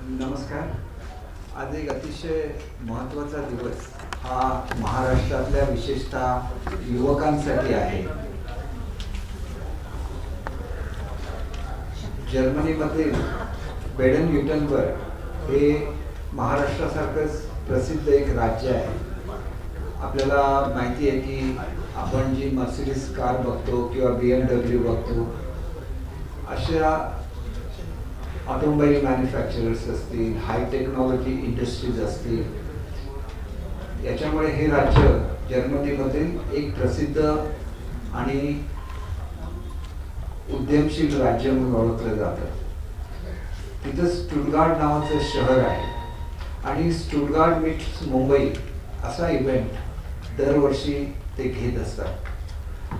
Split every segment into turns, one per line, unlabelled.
नमस्कार. आज एक अतिशय महत्त्वाचा दिवस हा महाराष्ट्रातल्या विशेषतः युवकांसाठी आहे. जर्मनीमधील बेडन-व्युर्टेंबर्ग हे महाराष्ट्रासारखंच प्रसिद्ध एक राज्य आहे. आपल्याला माहिती आहे की आपण जी मर्सिडीज कार बघतो किंवा BMW बघतो, अशा ऑटोमोबाईल मॅन्युफॅक्चरर्स असतील, हाय टेक्नॉलॉजी इंडस्ट्रीज असतील, याच्यामुळे हे राज्य जर्मनीमधील एक प्रसिद्ध आणि उद्यमशील राज्य म्हणून ओळखलं जातं. तिथं स्टुटगार्ट नावाचं शहर आहे आणि स्टुटगार्ट मीट्स मुंबई असा इव्हेंट दरवर्षी ते घेत असतात.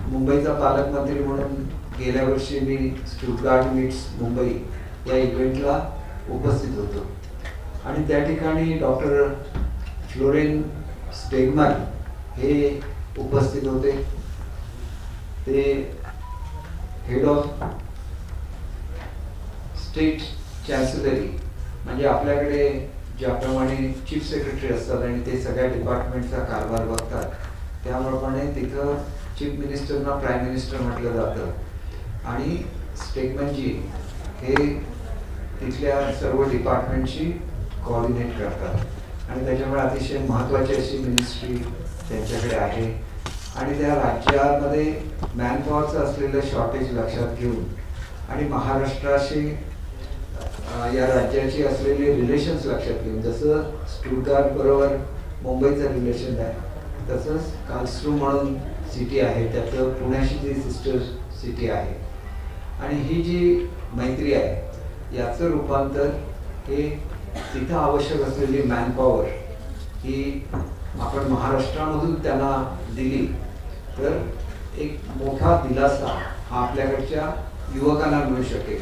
मुंबईचा पालकमंत्री म्हणून गेल्या वर्षी मी स्टुटगार्ट मीट्स मुंबई या इव्हेंटला उपस्थित होतो आणि त्या ठिकाणी डॉक्टर फ्लोरेन स्टेगमन हे उपस्थित होते. ते हेड ऑफ स्टेट चॅन्सलरी, म्हणजे आपल्याकडे ज्याप्रमाणे चीफ सेक्रेटरी असतात आणि ते सगळ्या डिपार्टमेंटचा कारभार बघतात, त्याप्रमाणे तिथं चीफ मिनिस्टरना प्राईम मिनिस्टर म्हटलं जातं आणि स्टेगमनजी हे तिथल्या सर्व डिपार्टमेंटशी कोऑर्डिनेट करतात आणि त्याच्यामुळे अतिशय महत्त्वाची अशी मिनिस्ट्री त्यांच्याकडे आहे. आणि त्या राज्यामध्ये मॅनपॉवरचं असलेलं शॉर्टेज लक्षात घेऊन आणि महाराष्ट्राशी या राज्याची असलेले रिलेशन्स लक्षात घेऊन, जसं स्टुटगार्ट बरोबर मुंबईचं रिलेशन आहे, तसंच कार्लस्रू म्हणून सिटी आहे, त्याचं पुण्याशी जी सिस्टर सिटी आहे, आणि ही जी मैत्री आहे याचं रूपांतर हे तिथं आवश्यक असलेली मॅनपॉवर ही आपण महाराष्ट्रामधून त्यांना दिली तर एक मोठा दिलासा हा आपल्याकडच्या युवकांना मिळू शकेल.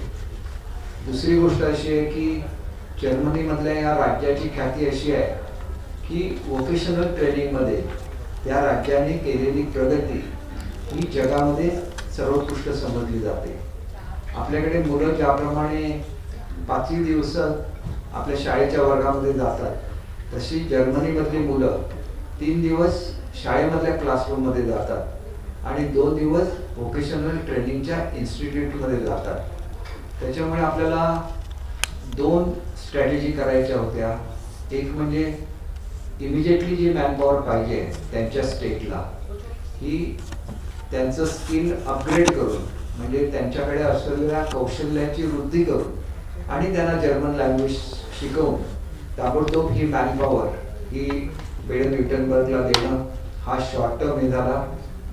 दुसरी गोष्ट अशी आहे की जर्मनीमधल्या या राज्याची ख्याती अशी आहे की व्होकेशनल ट्रेनिंगमध्ये त्या राज्याने केलेली प्रगती ही जगामध्ये सर्वोत्कृष्ट समजली जाते. आपल्याकडे मुलं ज्याप्रमाणे 5 दिवसात आपल्या शाळेच्या वर्गामध्ये जातात, तशी जर्मनीमधली मुलं 3 दिवस शाळेमधल्या क्लासरूममध्ये जातात आणि 2 दिवस व्होकेशनल ट्रेनिंगच्या इन्स्टिट्यूटमध्ये जातात. त्याच्यामुळे आपल्याला 2 स्ट्रॅटेजी करायच्या होत्या. एक म्हणजे इमिजिएटली जी मॅनपॉवर पाहिजे त्यांच्या स्टेटला, ही त्यांचं स्किल अपग्रेड करून, म्हणजे त्यांच्याकडे असलेल्या कौशल्याची वृद्धी करून आणि त्यांना जर्मन लँग्वेज शिकवून ताबडतोब ही मॅनपॉवर ही बेडन-व्युर्टेंबर्गला देणं हा शॉर्ट टर्म हे झाला.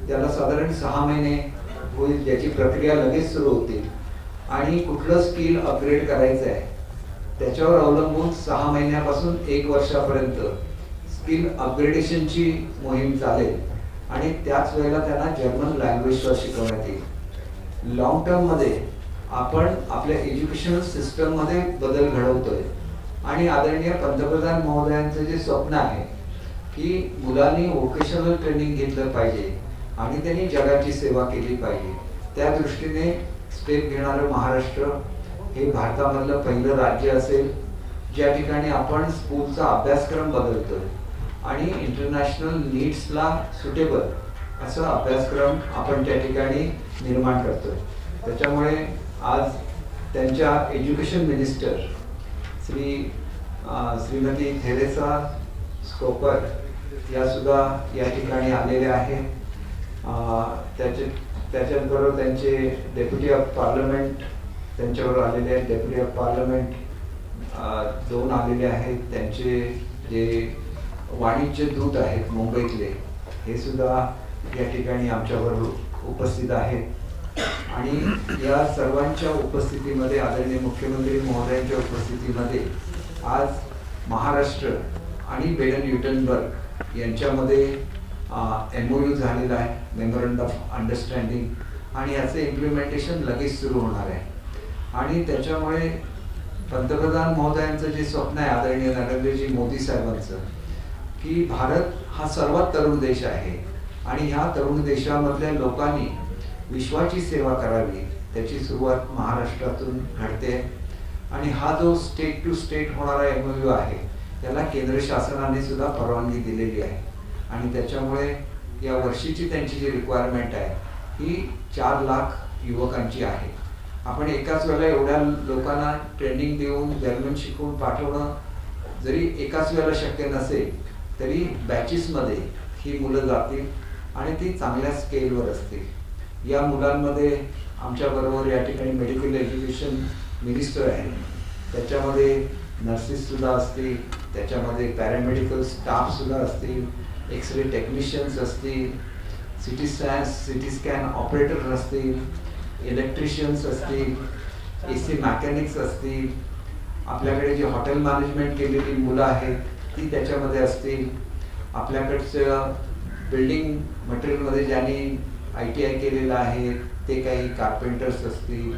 त्याला साधारण 6 महिने होईल, ज्याची प्रक्रिया लगेच सुरू होतील आणि कुठलं स्किल अपग्रेड करायचं आहे त्याच्यावर अवलंबून 6 महिन्यापासून 1 वर्षापर्यंत स्किल अपग्रेडेशनची मोहीम चालेल आणि त्याच वेळेला त्यांना जर्मन लँग्वेजवर शिकवण्यात येईल. लॉंग टर्ममध्ये आपण आपल्या एज्युकेशनल सिस्टममध्ये बदल घडवतोय आणि आदरणीय पंतप्रधान महोदयांचं जे स्वप्न आहे की मुलांनी व्होकेशनल ट्रेनिंग घेतलं पाहिजे आणि त्यांनी जगाची सेवा केली पाहिजे, त्या दृष्टीने स्टेप घेणारं महाराष्ट्र हे भारतामधलं पहिलं राज्य असेल ज्या ठिकाणी आपण स्कूलचा अभ्यासक्रम बदलतोय आणि इंटरनॅशनल नीड्सला सुटेबल असा अभ्यासक्रम आपण त्या ठिकाणी निर्माण करतोय. त्याच्यामुळे आज त्यांच्या एज्युकेशन मिनिस्टर श्रीमती थेरेसा स्कोपर या सुद्धा या ठिकाणी आलेल्या आहेत. त्याच्याबरोबर त्यांचे डेप्युटी ऑफ पार्लमेंट त्यांच्याबरोबर आलेले आहेत. डेप्युटी ऑफ पार्लमेंट 2 आलेले आहेत. त्यांचे जे वाणिज्य दूत आहेत मुंबईतले, हे सुद्धा या ठिकाणी आमच्याबरोबर उपस्थित आहेत. आणि या सर्वांच्या उपस्थितीमध्ये, आदरणीय मुख्यमंत्री महोदयांच्या उपस्थितीमध्ये, आज महाराष्ट्र आणि बेडन-व्युर्टेंबर्ग यांच्यामध्ये MOU झालेला आहे, मेमोरंडम ऑफ अंडरस्टँडिंग, आणि याचं इम्प्लिमेंटेशन लगेच सुरू होणार आहे. आणि त्याच्यामुळे पंतप्रधान महोदयांचं जे स्वप्न आहे आदरणीय नरेंद्रजी मोदी साहेबांचं, की भारत हा सर्वात तरुण देश आहे आणि ह्या तरुण देशामधल्या लोकांनी विश्वाची सेवा करावी, त्याची सुरुवात महाराष्ट्रातून घडते. आणि हा जो स्टेट टू स्टेट होणारा MOU आहे त्याला केंद्र शासनाने सुद्धा परवानगी दिलेली आहे आणि त्याच्यामुळे या वर्षीची त्यांची जी रिक्वायरमेंट आहे ही 4 लाख युवकांची आहे. आपण एकाच वेळेला एवढ्या लोकांना ट्रेनिंग देऊन जर्मन शिकवून पाठवणं जरी एकाच वेळेला शक्य नसेल तरी बॅचेसमध्ये ही मुलं जातील आणि ती चांगल्या स्केलवर असतील. या मुलांमध्ये आमच्याबरोबर या ठिकाणी मेडिकल एज्युकेशन मिनिस्टर आहे, त्याच्यामध्ये नर्सेससुद्धा असतील, त्याच्यामध्ये पॅरामेडिकल स्टाफसुद्धा असतील, एक्सरे टेक्निशियन्स असतील, सिटी स्कॅन ऑपरेटर असतील, इलेक्ट्रिशियन्स असतील, AC मॅकॅनिक्स असतील, आपल्याकडे जी हॉटेल मॅनेजमेंट केलेली मुलं आहेत ती त्याच्यामध्ये असतील, आपल्याकडचं बिल्डिंग मटेरियलमध्ये ज्यांनी ITI केलेलं आहे ते काही कार्पेंटर्स असतील,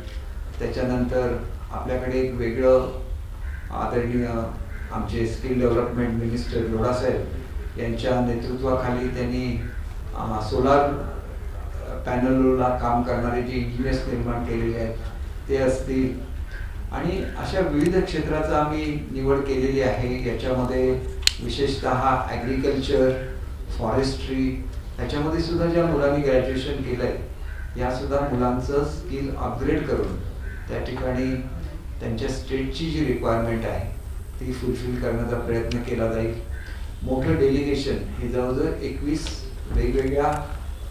त्याच्यानंतर आपल्याकडे एक वेगळं आदरणीय आमचे स्किल डेव्हलपमेंट मिनिस्टर लोढासाहेब यांच्या नेतृत्वाखाली त्यांनी सोलार पॅनलला काम करणारे जे इंजिनियर्स निर्माण केलेले आहेत ते असतील आणि अशा विविध क्षेत्राचा आम्ही निवड केलेली आहे. याच्यामध्ये विशेषतः ॲग्रिकल्चर, फॉरेस्ट्री त्याच्यामध्ये सुद्धा ज्या मुलांनी ग्रॅज्युएशन केलं आहे या सुद्धा मुलांचं स्किल अपग्रेड करून त्या ठिकाणी त्यांच्या स्टेटची जी रिक्वायरमेंट आहे ती फुलफिल करण्याचा प्रयत्न केला जाईल. मोठं डेलिगेशन हे जवळजवळ 21 वेगवेगळ्या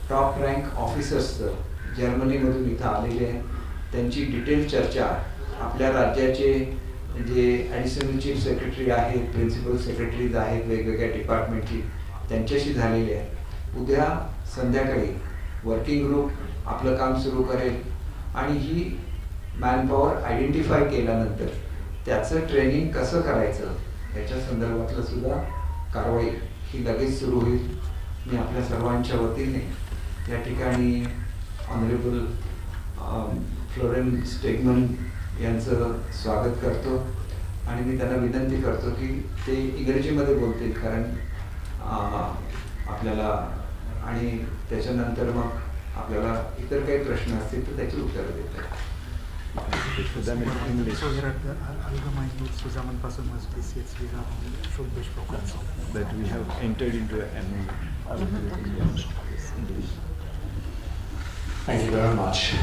टॉप रँक ऑफिसर्सचं जर्मनीमधून इथं आलेले आहेत. त्यांची डिटेल चर्चा आपल्या राज्याचे जे ॲडिशनल चीफ सेक्रेटरी आहेत, प्रिन्सिपल सेक्रेटरीज आहेत वेगवेगळ्या डिपार्टमेंटची त्यांच्याशी झालेली आहे. उद्या संध्याकाळी वर्किंग ग्रुप आपलं काम सुरू करेल आणि ही मॅनपॉवर आयडेंटिफाय केल्यानंतर त्याचं ट्रेनिंग कसं करायचं याच्या संदर्भातलं सुद्धा कारवाई ही लगेच सुरू होईल. मी आपल्या सर्वांच्या वतीने या ठिकाणी ऑनरेबल फ्लोरेन स्टेगमन यांचं स्वागत करतो आणि मी त्यांना विनंती करतो की ते इंग्रजीमध्ये बोलतील कारण आपल्याला आणि त्याच्यानंतर मग आपल्याला इतर काही प्रश्न असतील तर त्याची उत्तरं देतात.
That we have entered into an English.
Thank you very much.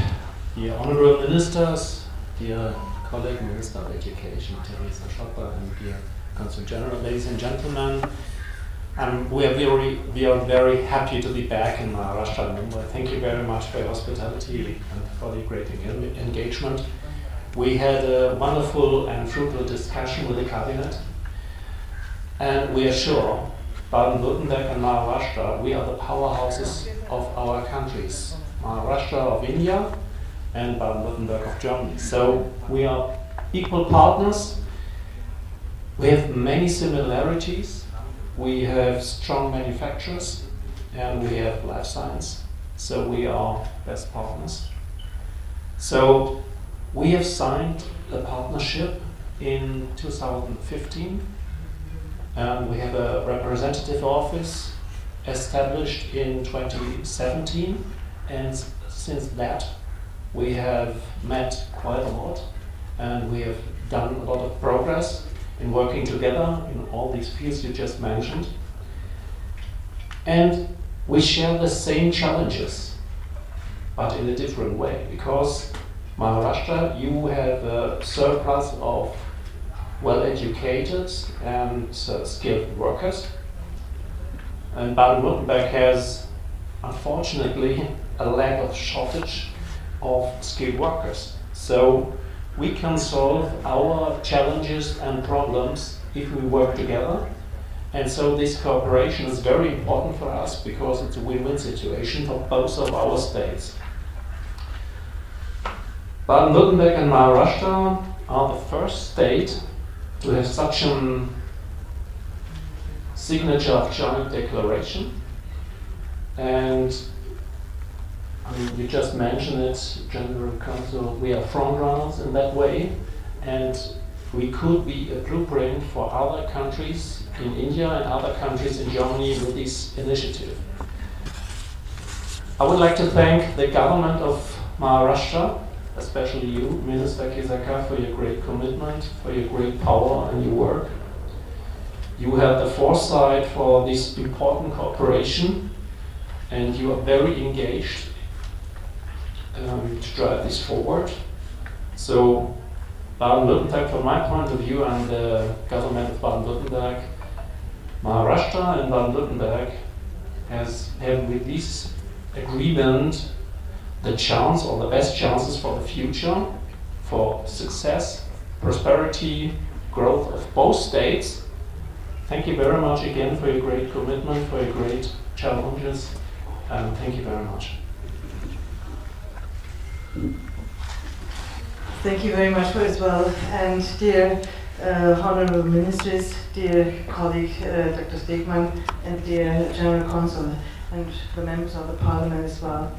Dear Honorable Ministers, dear colleague Minister of Education, Teresa Schopper, and dear Consul General, ladies and gentlemen, we are very happy to be back in Maharashtra, Mumbai. Thank you very much for your hospitality and for the great engagement. We had a wonderful and fruitful discussion with the cabinet, and we are sure Baden-Württemberg and Maharashtra, we are the powerhouses of our countries. Maharashtra of India and Baden-Württemberg of Germany. So we are equal partners. We have many similarities. We have strong manufacturers and we have life science. So we are best partners. So we have signed a partnership in 2015 and we have a representative office established in 2017, and since that we have met quite a lot and we have done a lot of progress in working together in all these fields you just mentioned. And we share the same challenges, but in a different way, because Maharashtra, you have a surplus of well-educated and skilled workers, and Baden-Württemberg has, unfortunately, a lack of shortage of skilled workers. So we can solve our challenges and problems if we work together. And so this cooperation is very important for us because it's a win-win situation for both of our states. Baden-Württemberg and Maharashtra are the first state to have such a signature of joint declaration. And I mean, you just mentioned it, General Council, we are front runners in that way, and we could be a blueprint for other countries in India and other countries in Germany with this initiative. I would like to thank the government of Maharashtra, especially you, Minister Kisaka, for your great commitment, for your great power and your work. You had the foresight for this important cooperation, and you are very engaged to drive this forward. So, Baden-Württemberg, from my point of view, and the government of Baden-Württemberg, Maharashtra and Baden-Württemberg have with this agreement the chance or the best chances for the future, for success, prosperity, growth of both states. Thank you very much again for your great commitment, for your great challenges, and thank you very much.
Thank you very much for as well, and dear honorable ministers, dear colleague Dr. Stegmann, and dear General Consul, and the members of the Parliament as well.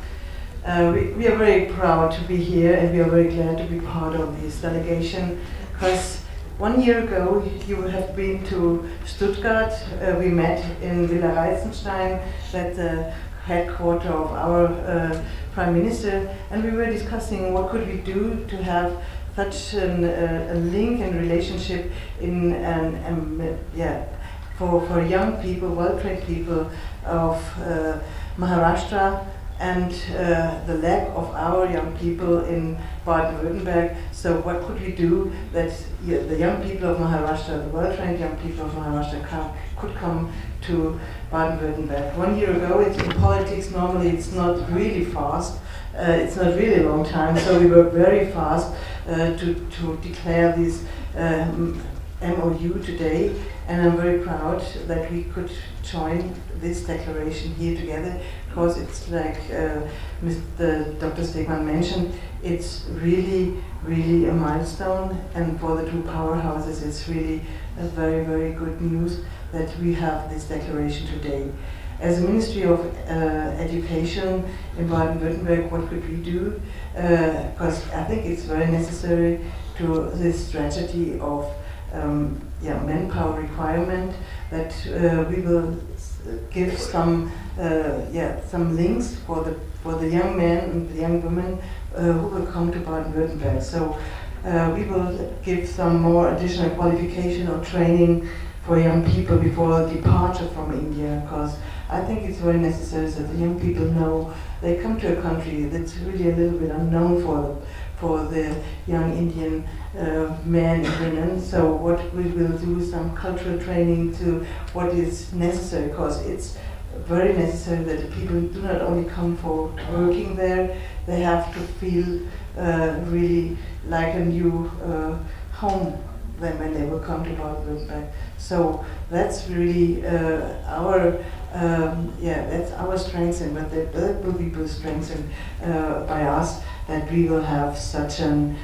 We are very proud to be here, and we are very glad to be part of this delegation, because 1 year ago you have been to Stuttgart. We met in Villa Reitzenstein, at the headquarters of our Prime Minister, and we were discussing what could we do to have such a link and relationship in for young people, well-trained people of Maharashtra, and the lack of our young people in Baden-Württemberg. So what could we do that the young people of Maharashtra, the well-trained young people of Maharashtra could come to Baden-Württemberg? 1 year ago, in politics, normally it's not really fast. It's not really a long time, so we were very fast to declare this MOU today, and I'm very proud that we could join this declaration here together, because it's like Mr. Dr. Stegmann mentioned, it's really, really a milestone, and for the two powerhouses it's really a very, very good news that we have this declaration today. As a Ministry of Education in Baden-Württemberg, what could we do? Because I think it's very necessary to this strategy of manpower requirement, that we will give some links for the young men and the young women who will come to Baden-Württemberg. So we will give some more additional qualification or training for young people before departure from India, because I think it's very necessary that the young people know they come to a country that's really a little bit unknown for the young Indian men and women. So what we will do, some cultural training to what is necessary, because it's very necessary that the people do not only come for working there, they have to feel really like a new home then when they will come to Baden-Württemberg. So that's really that's our strength, and that will be strengthened by us, that we will have such an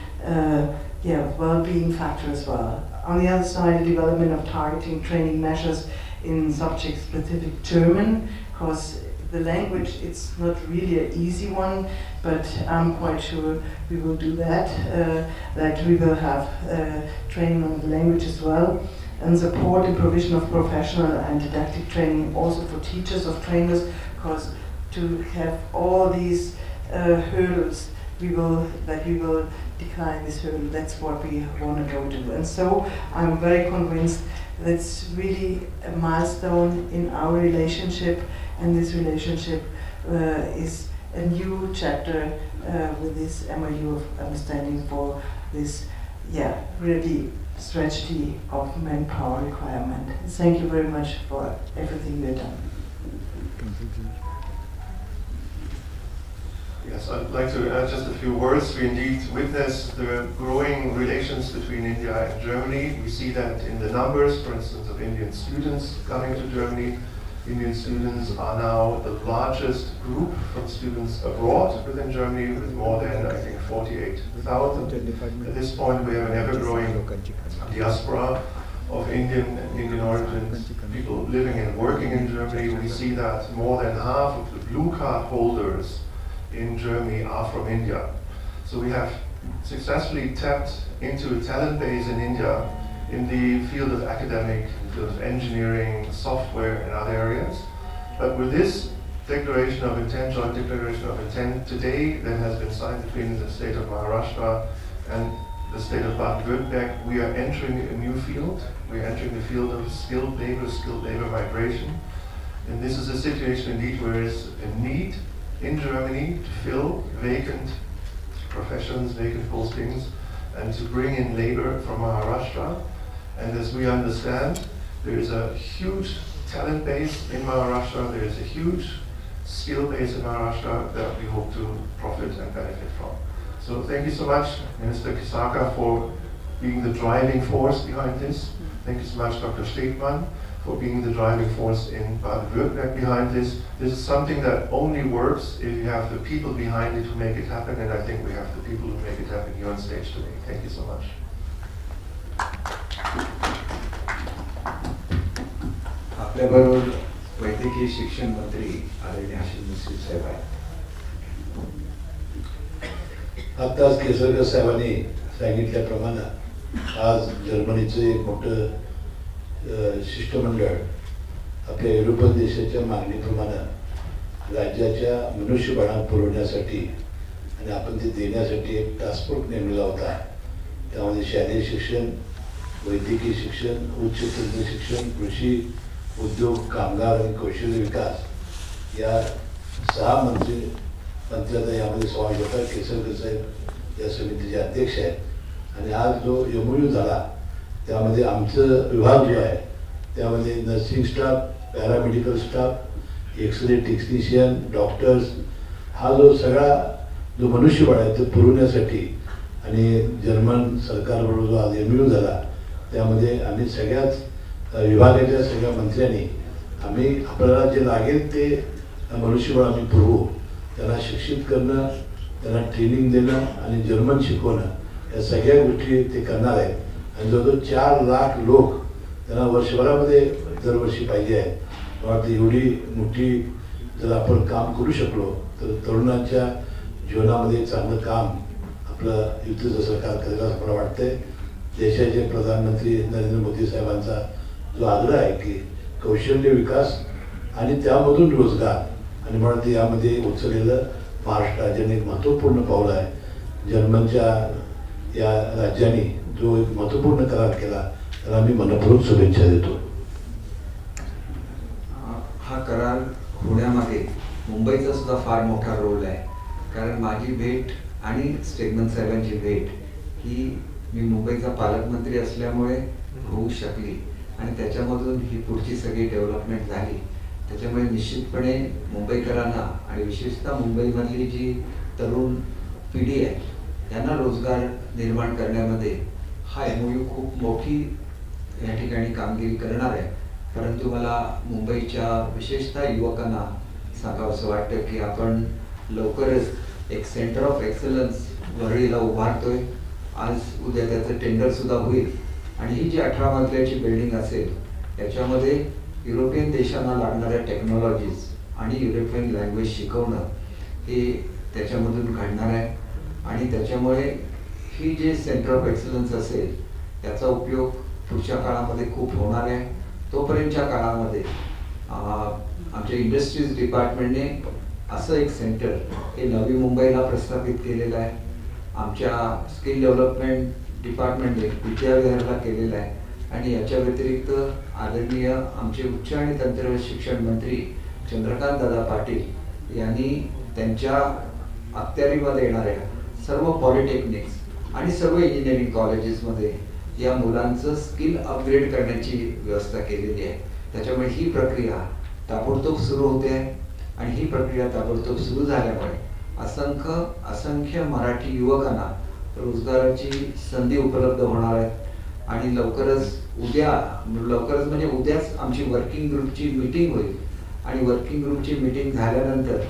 well-being factor as well. On the other side, the development of targeting training measures in subject-specific German, because the language, it's not really an easy one, but I'm quite sure we will do that, that we will have training on the language as well, and support the provision of professional and didactic training also for teachers of trainers, because to have all these hurdles, we will decline this hurdle. That's what we want to go to. And so I'm very convinced that's really a milestone in our relationship, and this relationship is a new chapter with this MOU of understanding for this, really strategy of manpower requirement. Thank you very much for everything you've done.
Yes, I'd like to add just a few words. We indeed witness the growing relations between India and Germany. We see that in the numbers, for instance, of Indian students coming to Germany. Indian students are now the largest group from students abroad within Germany, with more than, I think, 48,000. At this point, we have an ever-growing diaspora of Indian origin people living and working in Germany. We see that more than half of the blue card holders in Germany are from India. So we have successfully tapped into a talent base in India in the field of academic, field of engineering, software, and other areas. But with this declaration of intent, joint declaration of intent today that has been signed between the state of Maharashtra and the state of Baden-Württemberg. We are entering a new field. We are entering the field of skilled labor migration. And this is a situation indeed where there is a need in Germany to fill vacant professions, vacant postings, and to bring in labor from Maharashtra. And as we understand, there is a huge talent base in Maharashtra, there is a huge skill base in Maharashtra that we hope to profit and benefit from. So thank you so much, Minister Kisaka, for being the driving force behind this. Thank you so much, Dr. Stegmann, for being the driving force in Baden-Württemberg behind this. This is something that only works if you have the people behind it who make it happen, and I think we have the people who make it happen here on stage today. Thank you so much.
आपल्याबरोबर वैद्यकीय शिक्षण मंत्री आदरणीय आशिष मुश्रीफ साहेब आहेत.
आत्ताच केसरकर साहेबांनी सांगितल्याप्रमाणे आज जर्मनीचं एक मोठं शिष्टमंडळ आपल्या युरोपियन देशाच्या मागणीप्रमाणे राज्याच्या मनुष्यबळाला पुरवण्यासाठी आणि आपण ते देण्यासाठी एक टास्क फोर्स नेमलेला होता. त्यामध्ये शालेय शिक्षण, वैद्यकीय शिक्षण, उच्च तंत्र शिक्षण, कृषी, उद्योग, कामगार आणि कौशल्य विकास या 6 मंत्र्यांचा यामध्ये समावेश होता. केसरकर साहेब या समितीचे अध्यक्ष आहेत आणि आज जो MOU झाला त्यामध्ये आमचं विभाग जो आहे त्यामध्ये nursing staff, paramedical staff, x-ray technician, doctors हा जो सगळा जो मनुष्यबळ आहे तो पुरवण्यासाठी आणि जर्मन सरकारबरोबर जो आज MOU झाला त्यामध्ये आम्ही सगळ्याच विभागाच्या सगळ्या मंत्र्यांनी आम्ही आपल्याला जे लागेल ते मनुष्यबळ आम्ही पुरवू. त्यांना शिक्षित करणं, त्यांना ट्रेनिंग देणं आणि जर्मन शिकवणं या सगळ्या गोष्टी ते करणार आहेत. आणि जवळजवळ 4 लाख लोक त्यांना वर्षभरामध्ये दरवर्षी पाहिजे आहेत. मला वाटतं एवढी मोठी जर आपण काम करू शकलो तर तरुणांच्या जीवनामध्ये चांगलं काम आपलं युतीचं सरकार करेल असं मला वाटतंय. देशाचे प्रधानमंत्री नरेंद्र मोदी साहेबांचा जो आग्रह आहे की कौशल्य विकास आणि त्यामधून रोजगार आणि मला वाटतं यामध्ये उचललेलं महाराष्ट्र राज्याने एक महत्त्वपूर्ण पाऊल आहे. जर्मनच्या या राज्याने जो एक महत्त्वपूर्ण करार केला त्याला मी मनपूर्वक शुभेच्छा देतो.
हा करार होण्यामागे मुंबईचा सुद्धा फार मोठा रोल आहे. कारण माझी भेट आणि स्टेगमन साहेबांची भेट ही मी मुंबईचा पालकमंत्री असल्यामुळे होऊ शकली आणि त्याच्यामधून ही पुढची सगळी डेव्हलपमेंट झाली. त्याच्यामुळे निश्चितपणे मुंबईकरांना आणि विशेषतः मुंबईमधली जी तरुण पिढी आहे त्यांना रोजगार निर्माण करण्यामध्ये हा MOU खूप मोठी या ठिकाणी कामगिरी करणार आहे. परंतु मला मुंबईच्या विशेषतः युवकांना सांगावंसं वाटतं की आपण लवकरच एक सेंटर ऑफ एक्सलन्स वरळीला उभारतोय. आज उद्या त्याचं टेंडरसुद्धा होईल आणि ही जी 18 मजल्याची बिल्डिंग असेल त्याच्यामध्ये युरोपियन देशांना लागणाऱ्या टेक्नॉलॉजीज आणि युरोपियन लँग्वेज शिकवणं हे त्याच्यामधून घडणार आहे. आणि त्याच्यामुळे ही जे सेंटर ऑफ एक्सलन्स असेल त्याचा उपयोग पुढच्या काळामध्ये खूप होणार आहे. तोपर्यंतच्या काळामध्ये आमच्या इंडस्ट्रीज डिपार्टमेंटने असं एक सेंटर हे नवी मुंबईला प्रस्थापित केलेलं आहे. आमच्या स्किल डेव्हलपमेंट डिपार्टमेंटने विद्याविहारला केलेलं आहे. आणि याच्या व्यतिरिक्त आदरणीय आमचे उच्च आणि तंत्र शिक्षण मंत्री चंद्रकांत दादा पाटील यांनी त्यांच्या अखत्यारीमध्ये येणाऱ्या सर्व पॉलिटेक्निक्स आणि सर्व इंजिनिअरिंग कॉलेजेसमध्ये या मुलांचं स्किल अपग्रेड करण्याची व्यवस्था केलेली आहे. त्याच्यामुळे ही प्रक्रिया ताबडतोब सुरू होते आहे आणि ही प्रक्रिया ताबडतोब सुरू झाल्यामुळे असंख्य मराठी युवकांना रोजगाराची संधी उपलब्ध होणार आहे. आणि लवकरच म्हणजे उद्याच आमची वर्किंग ग्रुपची मीटिंग होईल आणि वर्किंग ग्रुपची मीटिंग झाल्यानंतर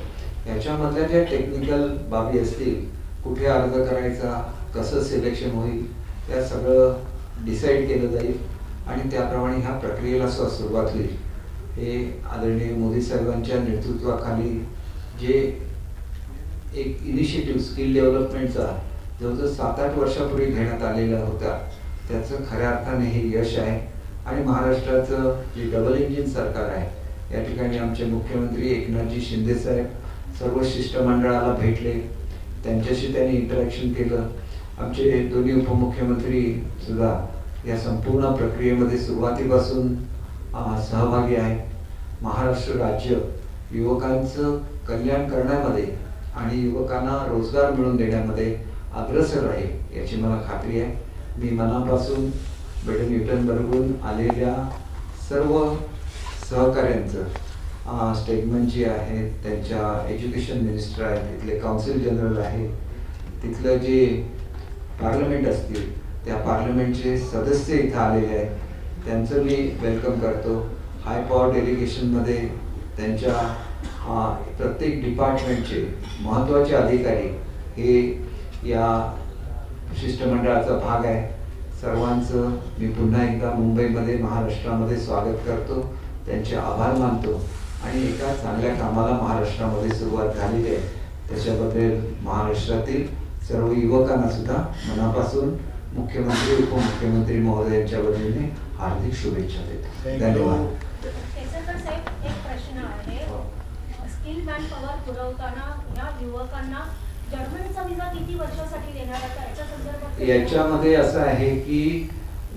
याच्यामधल्या ज्या टेक्निकल बाबी असतील, कुठे अर्ज करायचा, कसं सिलेक्शन होईल, त्या सगळं डिसाईड केलं जाईल आणि त्याप्रमाणे ह्या प्रक्रियेला सुरुवात होईल. हे आदरणीय मोदी साहेबांच्या नेतृत्वाखाली जे एक इनिशिएटिव्ह स्किल डेव्हलपमेंटचा जवळजवळ 7-8 वर्षापूर्वी घेण्यात आलेला होता त्याचं खऱ्या अर्थाने हे यश आहे. आणि महाराष्ट्राचं जे डबल इंजिन सरकार आहे या ठिकाणी आमचे मुख्यमंत्री एकनाथजी शिंदे साहेब सर्व शिष्टमंडळाला भेटले, त्यांच्याशी त्यांनी इंटरॅक्शन केलं. आमचे दोन्ही उपमुख्यमंत्री सुद्धा या संपूर्ण प्रक्रियेमध्ये सुरुवातीपासून सहभागी आहे. महाराष्ट्र राज्य युवकांचं कल्याण करण्यामध्ये आणि युवकांना रोजगार मिळवून देण्यामध्ये अग्रेसर राहील याची मला खात्री आहे. मी मनापासून बेडन न्यूटनबर्गहून आलेल्या सर्व सहकाऱ्यांचं, स्टेटमेंट जे आहे त्यांच्या एज्युकेशन मिनिस्टर आहे, तिथले काउन्सिल जनरल आहे, तिथलं जे पार्लमेंट असतील त्या पार्लमेंटचे सदस्य इथं आलेले आहेत, त्यांचं मी वेलकम करतो. हाय पॉवर डेलिगेशनमध्ये त्यांच्या प्रत्येक डिपार्टमेंटचे महत्त्वाचे अधिकारी हे या शिष्टमंडळाचा भाग आहे. सर्वांचं मी पुन्हा एकदा मुंबईमध्ये महाराष्ट्रामध्ये स्वागत करतो, त्यांचे आभार मानतो आणि एका चांगल्या कामाला महाराष्ट्रामध्ये सुरुवात झालेली आहे त्याच्याबद्दल महाराष्ट्रातील सर्व युवकांना सुद्धा मनापासून मुख्यमंत्री उपमुख्यमंत्री महोदयांच्या वतीने हार्दिक शुभेच्छा देतो. धन्यवाद.
केसरकर साहेब, एक प्रश्न आहे. स्किल मॅन पॉवर पुरवताना या युवकांना जर्मनीचा विजा किती वर्षासाठी देणार आहे याच्या संदर्भात?
याच्यामध्ये असं आहे की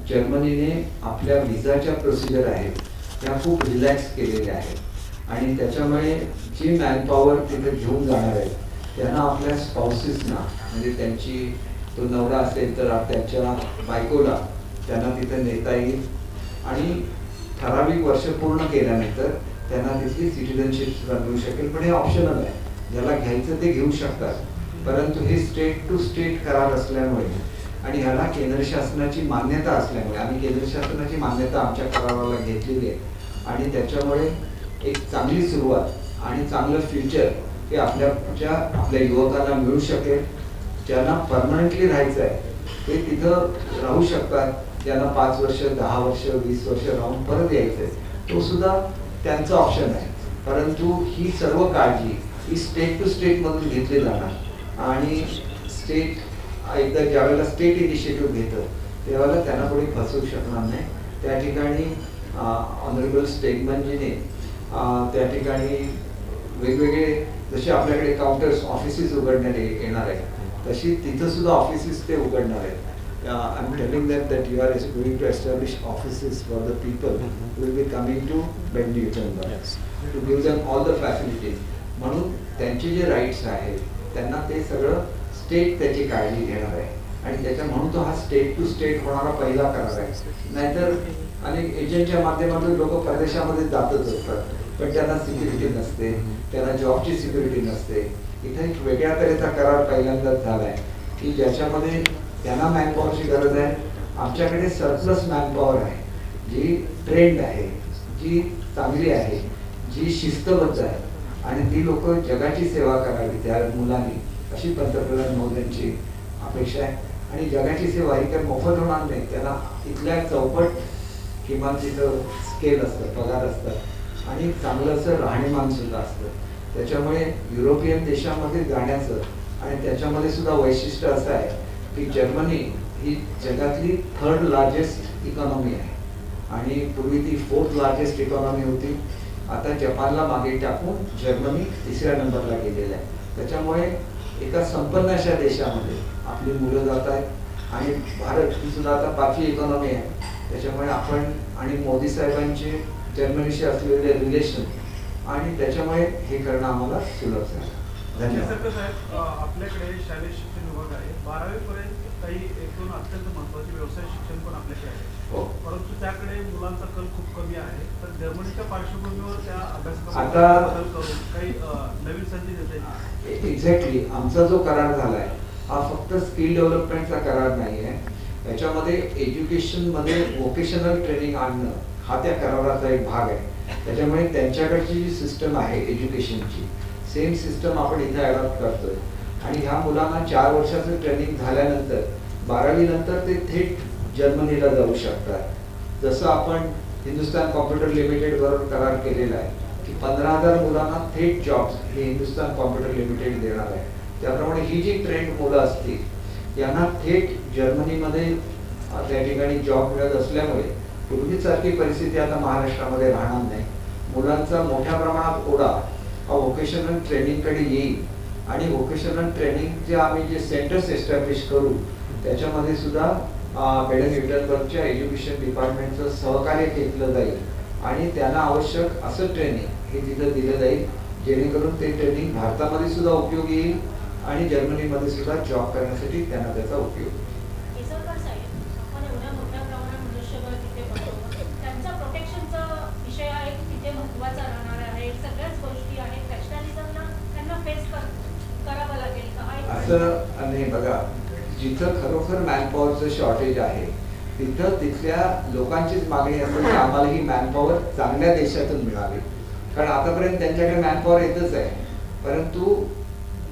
जर्मनीने आपल्या विजाच्या प्रोसिजर आहेत त्या खूप रिलॅक्स केलेल्या आहेत आणि त्याच्यामुळे जी मॅनपॉवर तिथे घेऊन जाणार आहेत त्यांना आपल्या स्पाउसेसना, म्हणजे त्यांची तो नवरा असेल तर त्यांच्या बायकोला त्यांना तिथे नेता येईल आणि ठराविक वर्ष पूर्ण केल्यानंतर त्यांना तिथली सिटिझनशिप सुद्धा मिळू शकेल. पण हे ऑप्शनल आहे, ज्याला घ्यायचं ते घेऊ शकतात. परंतु हे स्टेट टू स्टेट करार असल्यामुळे आणि ह्याला केंद्र शासनाची मान्यता असल्यामुळे, आम्ही केंद्र शासनाची मान्यता आमच्या कराराला घेतलेली आहे आणि त्याच्यामुळे एक चांगली सुरुवात आणि चांगलं फ्युचर हे आपल्या युवकांना मिळू शकेल. ज्यांना परमनंटली राहायचं आहे ते तिथं राहू शकतात, ज्यांना 5 वर्ष 10 वर्ष 20 वर्ष राहून परत यायचं आहे तो सुद्धा त्यांचं ऑप्शन आहे. परंतु ही सर्व काळजी ही स्टेट टू स्टेटमधून घेतली जाणार आणि स्टेट एकदा ज्यावेळेला स्टेट इनिशिएटिव्ह घेतं त्यावेळेला त्यांना कोणी फसवू शकणार नाही. त्या ठिकाणी ऑनरेबल स्टेटमेंटजीने त्या ठिकाणी वेगवेगळे जसे आपल्याकडे काउंटर्स ऑफिसेस उघडण्यात येणार आहे तशी तिथं सुद्धा ऑफिसेस ते उघडणार आहेत. I am telling them that you are going to establish offices for the people who will be coming to bed Newtonberg to give them all the facilities. म्हणून त्यांचे जे राईट्स आहेत त्यांना ते सगळं स्टेट त्याची काळजी घेणार आहे आणि त्याच्या म्हणून तो हा स्टेट टू स्टेट होणारा पहिला करार आहे. नाहीतर अनेक एजंटच्या माध्यमातून लोक परदेशामध्ये जातच असतात पण त्यांना सिक्युरिटी नसते, त्यांना जॉबची सिक्युरिटी नसते. इथे एक वेगळ्या तऱ्हेचा करार पहिल्यांदाच झाला आहे की ज्याच्यामध्ये त्यांना मॅनपॉवरची गरज आहे. आमच्याकडे सरप्लस मॅनपॉवर आहे जी ट्रेंड आहे, जी चांगली आहे, जी शिस्तबद्ध आहे आणि ती लोक जगाची सेवा करावी त्या मुलांनी अशी पंतप्रधान मोदींची अपेक्षा आहे. आणि जगाची सेवा ही काही मोफत होणार नाही, त्यांना इथल्या चौपट किमान तिथं स्केल असतं, पगार असतात आणि चांगलं असं राहणीमान सुद्धा असतं. त्याच्यामुळे युरोपियन देशामध्ये जाण्याचं आणि त्याच्यामध्ये सुद्धा वैशिष्ट्य असं आहे की जर्मनी ही जगातली 3rd लार्जेस्ट इकॉनॉमी आहे आणि पूर्वी ती 4th लार्जेस्ट इकॉनॉमी होती. आता जपानला मागे टाकून जर्मनी 3ऱ्या नंबरला गेलेला आहे. त्याच्यामुळे एका संपन्न अशा देशामध्ये आपली मुलं जात आहेत आणि भारत ही सुद्धा आता 5वी इकॉनॉमी आहे. त्याच्यामुळे आपण आणि मोदी साहेबांचे जर्मनीशी असलेले रिलेशन आणि त्याच्यामुळे हे करणं आम्हाला सुलभ झालं. धन्यवाद.
साहेब, आपल्याकडे शालेय शिक्षण विभाग आहे. 12वी पर्यंत काही 1-2 अत्यंत महत्त्वाचे व्यवसाय शिक्षण पण आपल्याकडे आहे. परंतु त्याकडे मुलांचा कल खूप कमी आहे. तर जर्मनीच्या पार्श्वभूमीवर त्या अभ्यासक्रमात बदल करून काही नवीन संधी देता येईल?
एक्झॅक्टली आमचा जो करार झालाय हा फक्त स्किल डेव्हलपमेंटचा करार नाही आहे. याच्यामध्ये एज्युकेशनमध्ये वोकेशनल ट्रेनिंग आणणं हा त्या कराराचा एक भाग आहे. त्याच्यामुळे त्यांच्याकडची जी सिस्टम आहे एज्युकेशनची सेम सिस्टम आपण इथे अडॉप्ट करतोय आणि ह्या मुलांना 4 वर्षाचं ट्रेनिंग झाल्यानंतर 12वी नंतर ते थेट जर्मनीला जाऊ शकतात. जसं आपण हिंदुस्तान कॉम्प्युटर लिमिटेड बरोबर करार केलेला आहे की 15,000 मुलांना थेट जॉब्स हे हिंदुस्तान कॉम्प्युटर लिमिटेड देणार आहे. त्याप्रमाणे ही जी ट्रेंड मुलं असतील यांना थेट जर्मनीमध्ये त्या ठिकाणी जॉब मिळत असल्यामुळे पूर्वीसारखी परिस्थिती आता महाराष्ट्रामध्ये राहणार नाही. मुलांचा मोठ्या प्रमाणात ओढा हा व्होकेशनल ट्रेनिंगकडे येईल आणि व्होकेशनल ट्रेनिंगचे आम्ही जे सेंटर्स एस्टॅब्लिश करू त्याच्यामध्ये सुद्धा बेडन-व्हिटनबर्गच्या एज्युकेशन डिपार्टमेंटचं सहकार्य घेतलं जाईल आणि त्यांना आवश्यक असं ट्रेनिंग हे तिथं दिलं जाईल जेणेकरून ते ट्रेनिंग भारतामध्ये सुद्धा उपयोगी येईल आणि जर्मनीमध्ये सुद्धा जॉब करण्यासाठी त्यांना त्याचा उपयोग होईल. असं नाही बघा, जिथं खरोखर मॅनपॉवरचं शॉर्टेज आहे तिथं तिथल्या लोकांचीच मागणी असते की आम्हाला ही मॅनपॉवर चांगल्या देशातून मिळावी, कारण आतापर्यंत त्यांच्याकडे मॅनपॉवर येतच आहे. परंतु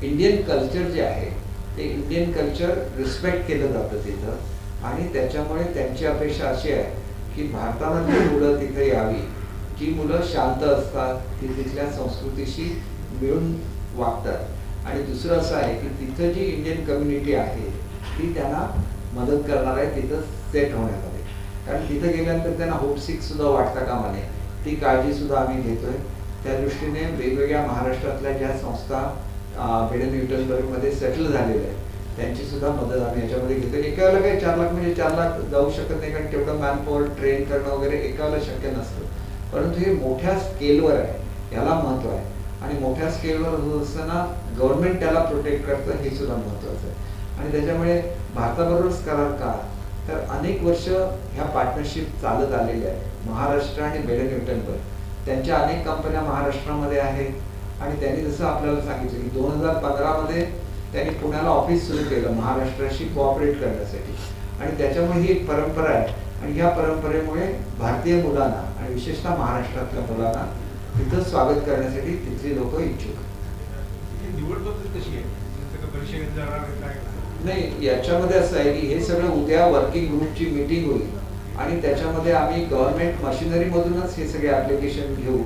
इंडियन कल्चर जे आहे ते इंडियन कल्चर रिस्पेक्ट केलं जातं तिथं आणि त्याच्यामुळे त्यांची अपेक्षा अशी आहे की भारतामधली मुलं तिथे यावी, जी मुलं शांत असतात, ती तिथल्या संस्कृतीशी मिळून वागतात. आणि दुसरं असं आहे की तिथं जी इंडियन कम्युनिटी आहे ती त्यांना मदत करणार आहे तिथं सेट होण्यामध्ये, कारण तिथं गेल्यानंतर त्यांना होपसिक सुद्धा वाटतं कामा नये, ती काळजी सुद्धा आम्ही घेतोय. त्या दृष्टीने वेगवेगळ्या महाराष्ट्रातल्या ज्या संस्था बेडन-व्हिटनबर्गमध्ये सेटल झालेल्या आहेत त्यांची सुद्धा मदत आम्ही याच्यामध्ये घेतोय. एकाला काही 4 लाख म्हणजे 4 लाख जाऊ शकत नाही, कारण तेवढं मॅनपॉवर ट्रेन करणं वगैरे एकाला शक्य नसतं. परंतु हे मोठ्या स्केलवर आहे, याला महत्त्व आहे आणि मोठ्या स्केलवर होत असताना गव्हर्नमेंट त्याला प्रोटेक्ट करतं हे सुद्धा महत्त्वाचं आहे. आणि त्याच्यामुळे भारताबरोबरच करार का, तर अनेक वर्ष ह्या पार्टनरशिप चालत आलेल्या आहेत. महाराष्ट्र आणि बेडन-व्हिटनबर्ग त्यांच्या अनेक कंपन्या महाराष्ट्रामध्ये आहेत आणि त्यांनी जसं आपल्याला सांगितलं की 2015 त्यांनी पुण्याला ऑफिस सुरू केलं महाराष्ट्राशी कोऑपरेट करण्यासाठी आणि त्याच्यामुळे ही एक परंपरा आहे आणि ह्या परंपरेमुळे भारतीय मुलांना आणि विशेषतः महाराष्ट्रातल्या मुलांना तिथं स्वागत करण्यासाठी तिथली लोक इच्छुक नाही. याच्यामध्ये असं आहे की हे सगळं उद्या वर्किंग ग्रुपची मीटिंग होईल आणि त्याच्यामध्ये आम्ही गव्हर्नमेंट मशिनरीमधूनच हे सगळे ऍप्लिकेशन घेऊ.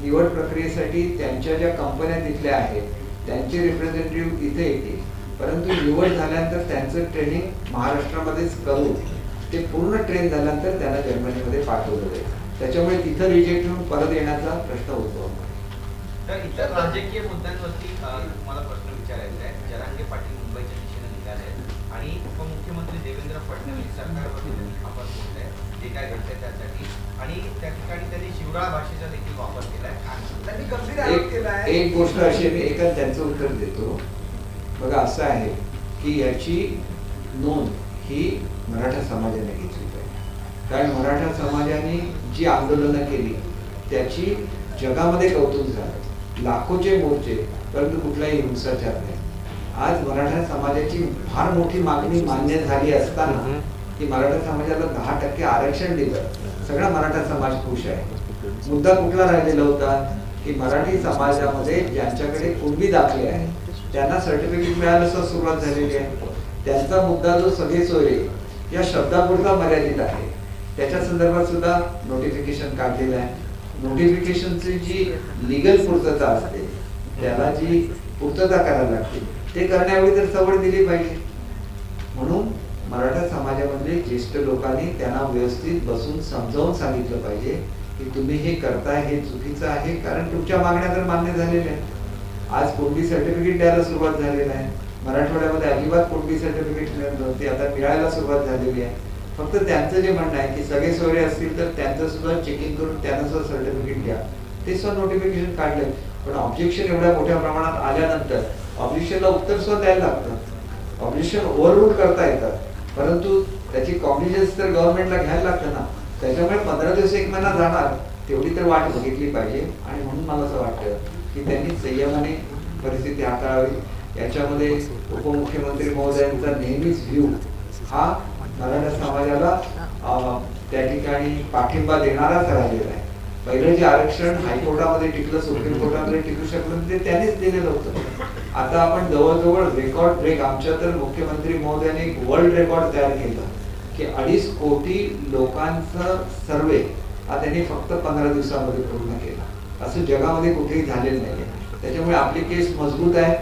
निवड प्रक्रियेसाठी त्यांच्या ज्या कंपन्या तिथल्या आहेत त्यांचे रिप्रेझेंटेटिव्ह इथे येतील, परंतु निवड झाल्यानंतर त्यांचं ट्रेनिंग महाराष्ट्रामध्येच करू, ते पूर्ण ट्रेन झाल्यानंतर त्यांना जर्मनीमध्ये पाठवलं जाईल. त्याच्यामुळे तिथं रिजेक्ट होऊन परत येण्याचा प्रश्न उद्भवतो.
तर इतर राजकीय मुद्द्यांवरती तुम्हाला प्रश्न विचारायचा आहे. जरांगे पाटील मुंबईच्या दिशेने निघाले आहेत आणि उपमुख्यमंत्री देवेंद्र फडणवीस सरकारवरती आपण बोलतोय जे काय घडतंय त्यासाठी आणि त्या ठिकाणी त्यांनी शिवराळ भाषेचा देखील वापर केलाय. त्यांनी गंभीर आरोप केलाय.
एक गोष्ट अशी मी एका त्यांचं उत्तर देतो. बघा असं आहे की याची नोंद ही मराठा समाजाने घेतली पाहिजे, कारण मराठा समाजाने जी आंदोलनं केली त्याची जगामध्ये कौतुक झालं, लाखोचे मोर्चे, परंतु कुठलाही हिंसाचार नाही. आज मराठा समाजाची फार मोठी मागणी मान्य झाली असताना की मराठा समाजाला 10% आरक्षण दिलं, सगळा मराठा समाज खुश आहे. मुद्दा कुठला राहिलेला होता की मराठी समाजामध्ये ज्यांच्याकडे कुणबी दाखले आहे त्यांना सर्टिफिकेट मिळायला सुरुवात झालेली आहे. त्यांचा मुद्दा जो सगळे सोयरे या शब्दापुरता मर्यादित आहे, त्याच्या संदर्भात सुद्धा नोटिफिकेशन काढलेलं आहे. नोटिफिकेशनची जी लिगल पूर्तता असते त्याला जी पूर्तता करायला लागते ते करण्याएवढी तर सवड दिली पाहिजे. म्हणून मराठा समाजामधले ज्येष्ठ लोकांनी त्यांना व्यवस्थित बसून समजावून सांगितलं पाहिजे की तुम्ही हे करताय हे चुकीचं आहे, कारण तुमच्या मागण्या तर मान्य झालेल्या आहेत. आज कुणबी सर्टिफिकेट द्यायला सुरुवात झालेली आहे. मराठवाड्यामध्ये अजिबात कुणबी सर्टिफिकेट मिळत नव्हती, आता मिळायला सुरुवात झालेली आहे. फक्त त्यांचं जे म्हणणं आहे की सगळे सोयरे असतील तर त्यांचं सुद्धा चेकिंग करून त्यांना सुद्धा सर्टिफिकेट घ्या, ते सुद्धा नोटिफिकेशन काढलंय. पण ऑब्जेक्शन एवढ्या मोठ्या प्रमाणात आल्यानंतर ऑब्जेक्शनला उत्तर सुद्धा द्यायला लागतं. ऑब्जेक्शन ओव्हररूल करता येतात, परंतु त्याची कॉग्निजन्स तर गव्हर्नमेंटला घ्यायला लागतं ना. त्याच्यामुळे 15 दिवस 1 महिना जाणार, तेवढी तर वाट बघितली पाहिजे. आणि म्हणून मला असं वाटतं की त्यांनी संयमाने परिस्थिती हाताळावी. याच्यामध्ये उपमुख्यमंत्री महोदयांचा नेहमीच व्ह्यू हा मराठा समाजाला त्या ठिकाणी पाठिंबा देणाराच राहिलेला आहे. पहिलं जे आरक्षण हायकोर्टामध्ये टिकलं, सुप्रीम कोर्टामध्ये टिकू शकलं ते त्यांनीच दिलेलं होतं. आता आपण जवळजवळ रेकॉर्ड ब्रेक, आमच्या तर मुख्यमंत्री महोदयांनी एक वर्ल्ड रेकॉर्ड तयार केला की 2.5 कोटी लोकांचं सर्वे हा त्यांनी फक्त 15 दिवसामध्ये पूर्ण केला. असं जगामध्ये कुठेही झालेलं नाही. त्याच्यामुळे आपली केस मजबूत आहे,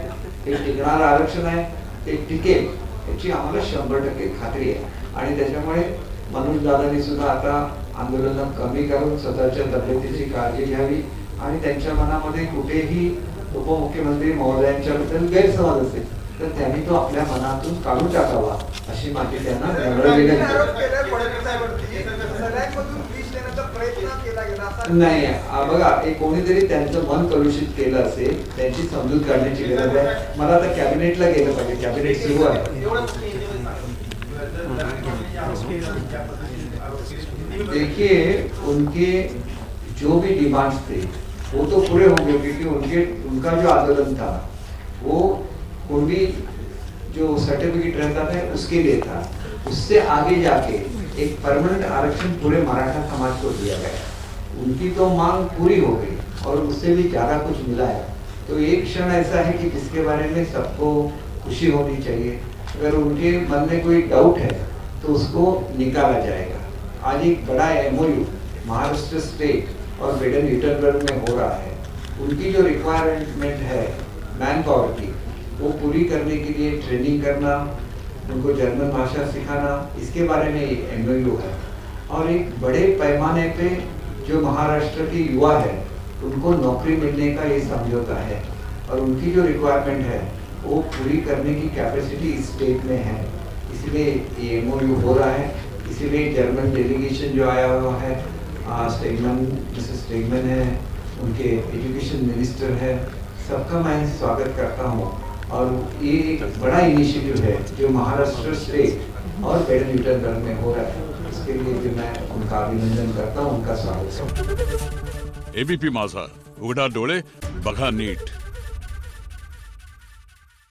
हे टिकणारं आरक्षण आहे, ते टिकेल याची आम्हाला 100% खात्री आहे. आणि त्याच्यामुळे मनोज दादांनी सुद्धा आता आंदोलनं कमी करून स्वतःच्या तब्येतीची काळजी घ्यावी आणि त्यांच्या मनामध्ये कुठेही उपमुख्यमंत्री महोदयांच्याबद्दल गैरसमज असेल तर त्यांनी तो आपल्या मनातून काढून टाकावा अशी माझी त्यांना नम्र विनंती. नाही बघा कोणीतरी त्यांचं मन कलुषित केलं असेल त्यांची समजूत काढण्याची गरज आहे. मला आता कॅबिनेटला गेलं पाहिजे, कॅबिनेट सुरू आहे. देखिए उनके जो भी डिमांड्स थे वो तो पूरे हो गए क्योंकि उनका जो आंदोलन था वो कुर्मी जो सर्टिफिकेट रहता था उसके लिए था. उससे आगे जाके एक परमानेंट आरक्षण पूरे मराठा समाज को दिया गया. उनकी तो मांग पूरी हो गई और उससे भी ज्यादा कुछ मिला है. तो एक क्षण ऐसा है कि जिसके बारे में सबको खुशी होनी चाहिए. अगर उनके मन में कोई डाउट है तो उसको निकाला जाएगा. आज एक बड़ा MOU महाराष्ट्र स्टेट और बेडन यूटनबर्ग में हो रहा है. उनकी जो रिक्वायरमेंट है मैन पावर की वो पूरी करने के लिए ट्रेनिंग करना, उनको जर्मन भाषा सिखाना, इसके बारे में एक MOU है. और एक बड़े पैमाने पे जो महाराष्ट्र के युवा है उनको नौकरी मिलने का ये समझौता है और उनकी जो रिक्वायरमेंट है वो पूरी करने की कैपेसिटी इस स्टेट में है. इसलिए ये MOU हो रहा है. इसीलिए जर्मन डेलीगेशन जो आया हुआ है, मिसेस स्टेगमैन है, उनके एजुकेशन मिनिस्टर है, सबका मैं स्वागत करता हूँ. और ये एक बड़ा इनिशिएटिव है जो महाराष्ट्र स्टेट और बेडन यूटनबर्ग में हो रहा है. इसके लिए भी मैं उनका अभिनंदन करता हूँ, उनका स्वागत करता हूँ.
ABP माझा, उघडा डोळे बघा नीट.